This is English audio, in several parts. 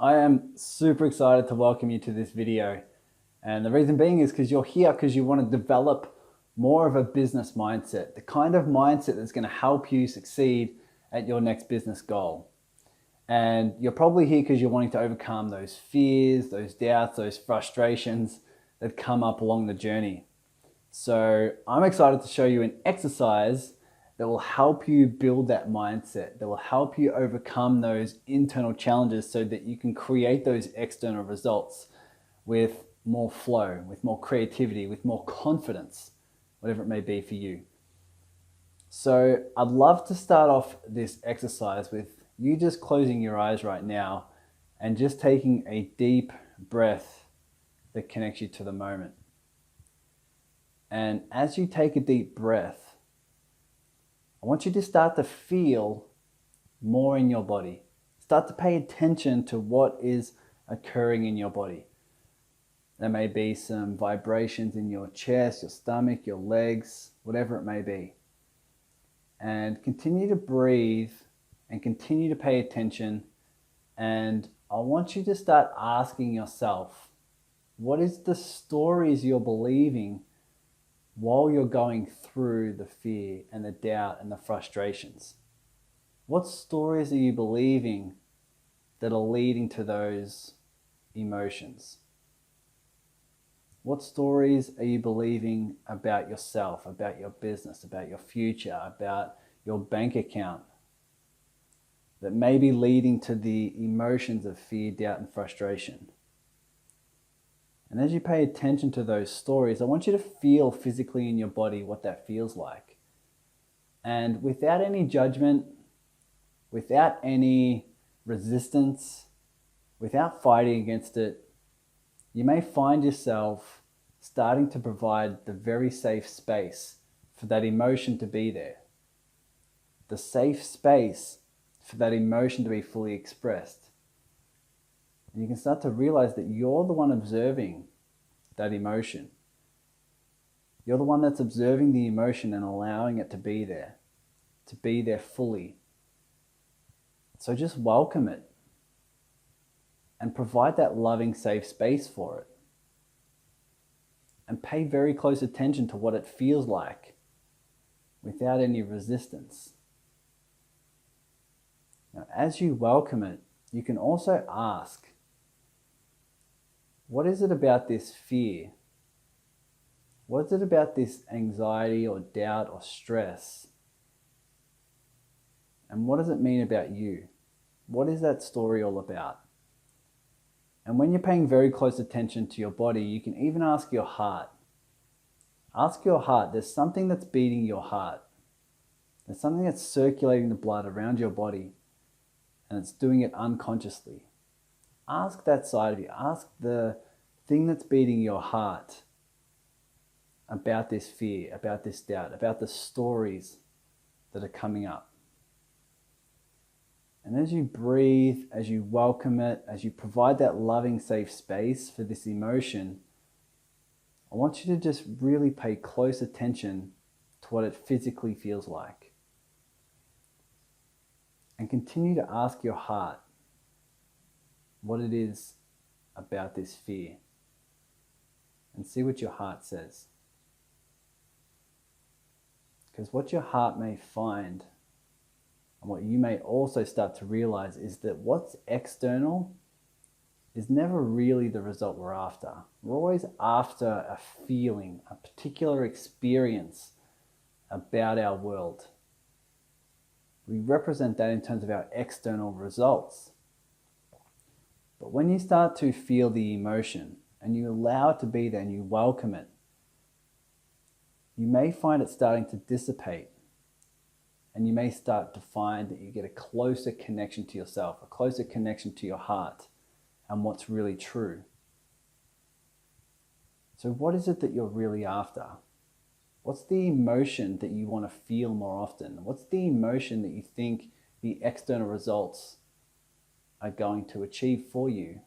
I am super excited to welcome you to this video. And the reason being is because you're here because you want to develop more of a business mindset, the kind of mindset that's going to help you succeed at your next business goal. And you're probably here because you're wanting to overcome those fears, those doubts, those frustrations that come up along the journey. So I'm excited to show you an exercise that will help you build that mindset, that will help you overcome those internal challenges so that you can create those external results with more flow, with more creativity, with more confidence, whatever it may be for you. So I'd love to start off this exercise with you just closing your eyes right now and just taking a deep breath that connects you to the moment. And as you take a deep breath, I want you to start to feel more in your body. Start to pay attention to what is occurring in your body. There may be some vibrations in your chest, your stomach, your legs, whatever it may be. And continue to breathe and continue to pay attention. And I want you to start asking yourself, what is the stories you're believing while you're going through the fear and the doubt and the frustrations? What stories are you believing that are leading to those emotions? What stories are you believing about yourself, about your business, about your future, about your bank account that may be leading to the emotions of fear, doubt, and frustration? And as you pay attention to those stories, I want you to feel physically in your body what that feels like. And without any judgment, without any resistance, without fighting against it, you may find yourself starting to provide the very safe space for that emotion to be there. The safe space for that emotion to be fully expressed. And you can start to realize that you're the one observing that emotion. You're the one that's observing the emotion and allowing it to be there fully. So just welcome it and provide that loving, safe space for it. And pay very close attention to what it feels like without any resistance. Now, as you welcome it, you can also ask, what is it about this fear? What is it about this anxiety or doubt or stress? And what does it mean about you? What is that story all about? And when you're paying very close attention to your body, you can even ask your heart. Ask your heart, there's something that's beating your heart. There's something that's circulating the blood around your body, and it's doing it unconsciously. Ask that side of you. Ask the thing that's beating your heart about this fear, about this doubt, about the stories that are coming up. And as you breathe, as you welcome it, as you provide that loving, safe space for this emotion, I want you to just really pay close attention to what it physically feels like. And continue to ask your heart what it is about this fear. And see what your heart says. Because what your heart may find, and what you may also start to realize, is that what's external is never really the result we're after. We're always after a feeling, a particular experience about our world. We represent that in terms of our external results. But when you start to feel the emotion and you allow it to be there and you welcome it, you may find it starting to dissipate. And you may start to find that you get a closer connection to yourself, a closer connection to your heart and what's really true. So what is it that you're really after? What's the emotion that you want to feel more often? What's the emotion that you think the external results are going to achieve for you?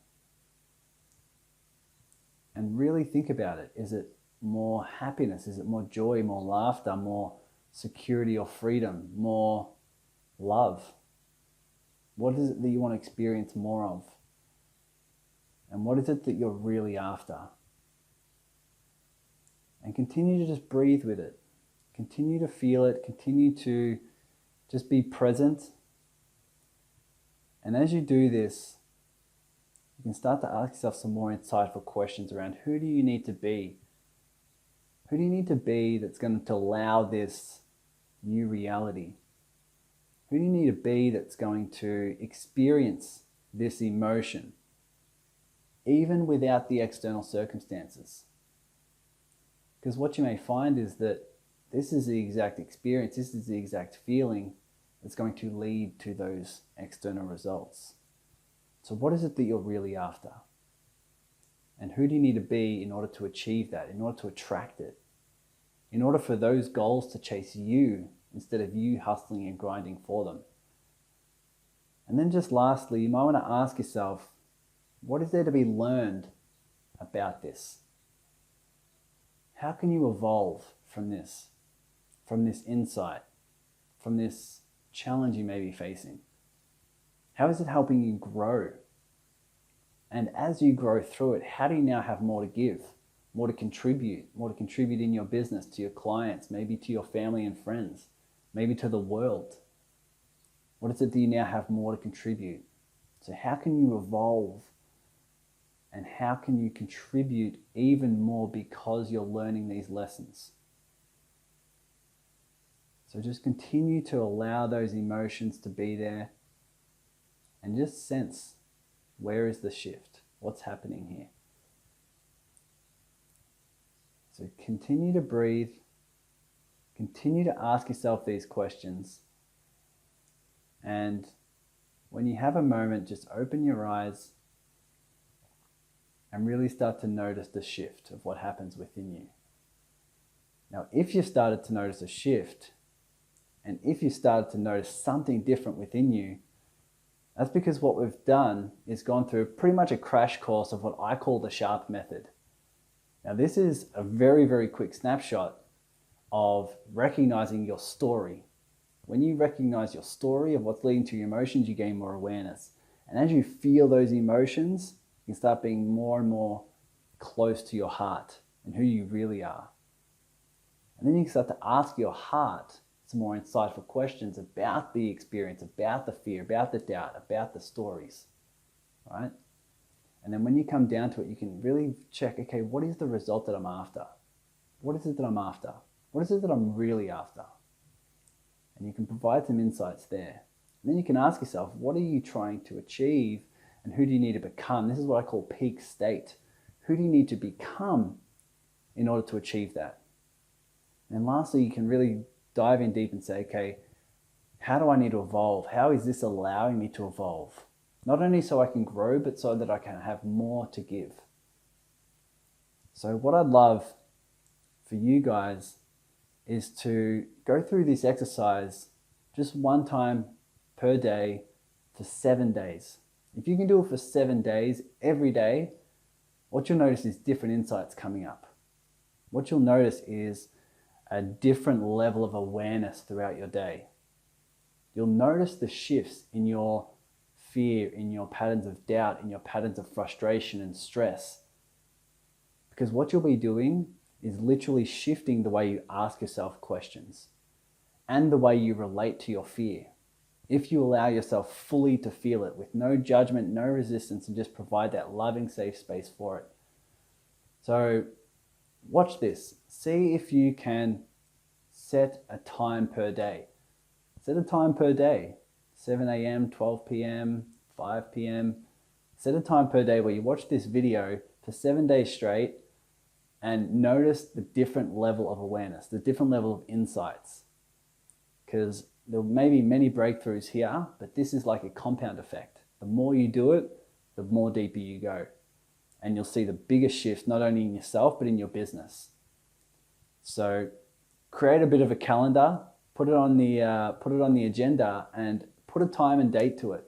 And really think about it. Is it more happiness? Is it more joy, more laughter, more security or freedom, more love? What is it that you want to experience more of? And what is it that you're really after? And continue to just breathe with it. Continue to feel it. Continue to just be present. And as you do this, you can start to ask yourself some more insightful questions around who do you need to be? Who do you need to be that's going to allow this new reality? Who do you need to be that's going to experience this emotion, even without the external circumstances? Because what you may find is that this is the exact experience, this is the exact feeling that's going to lead to those external results. So what is it that you're really after? And who do you need to be in order to achieve that, in order to attract it? In order for those goals to chase you instead of you hustling and grinding for them. And then just lastly, you might want to ask yourself, what is there to be learned about this? How can you evolve from this insight, from this challenge you may be facing? How is it helping you grow? And as you grow through it, how do you now have more to give, more to contribute in your business, to your clients, maybe to your family and friends, maybe to the world? What is it that you now have more to contribute? So how can you evolve? And how can you contribute even more because you're learning these lessons? So just continue to allow those emotions to be there and just sense, where is the shift? What's happening here? So continue to breathe. Continue to ask yourself these questions. And when you have a moment, just open your eyes and really start to notice the shift of what happens within you. Now, if you started to notice a shift, and if you started to notice something different within you, that's because what we've done is gone through pretty much a crash course of what I call the SHARP method. Now, this is a very, very quick snapshot of recognizing your story. When you recognize your story of what's leading to your emotions, you gain more awareness. And as you feel those emotions, you start being more and more close to your heart and who you really are. And then you can start to ask your heart some more insightful questions about the experience, about the fear, about the doubt, about the stories, right? And then when you come down to it, you can really check, okay, what is the result that I'm after? What is it that I'm after? What is it that I'm really after? And you can provide some insights there. And then you can ask yourself, what are you trying to achieve and who do you need to become? This is what I call peak state. Who do you need to become in order to achieve that? And lastly, you can really dive in deep and say, okay, how do I need to evolve? How is this allowing me to evolve? Not only so I can grow, but so that I can have more to give. So what I'd love for you guys is to go through this exercise just one time per day for 7 days. If you can do it for 7 days, every day, what you'll notice is different insights coming up. What you'll notice is a different level of awareness throughout your day. You'll notice the shifts in your fear, in your patterns of doubt, in your patterns of frustration and stress. Because what you'll be doing is literally shifting the way you ask yourself questions and the way you relate to your fear. If you allow yourself fully to feel it with no judgment, no resistance, and just provide that loving, safe space for it. So watch this. See if you can set a time per day. Set a time per day. 7 a.m., 12 p.m., 5 p.m. Set a time per day where you watch this video for 7 days straight and notice the different level of awareness, the different level of insights. Because there may be many breakthroughs here, but this is like a compound effect. The more you do it, the more deeper you go. And you'll see the biggest shifts, not only in yourself, but in your business. So create a bit of a calendar, put it on the agenda, and put a time and date to it.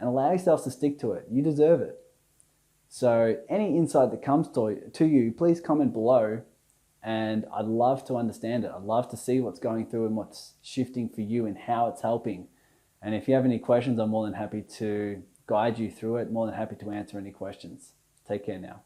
And allow yourself to stick to it. You deserve it. So any insight that comes to you, please comment below. And I'd love to understand it. I'd love to see what's going through and what's shifting for you and how it's helping. And if you have any questions, I'm more than happy to guide you through it. More than happy to answer any questions. Take care now.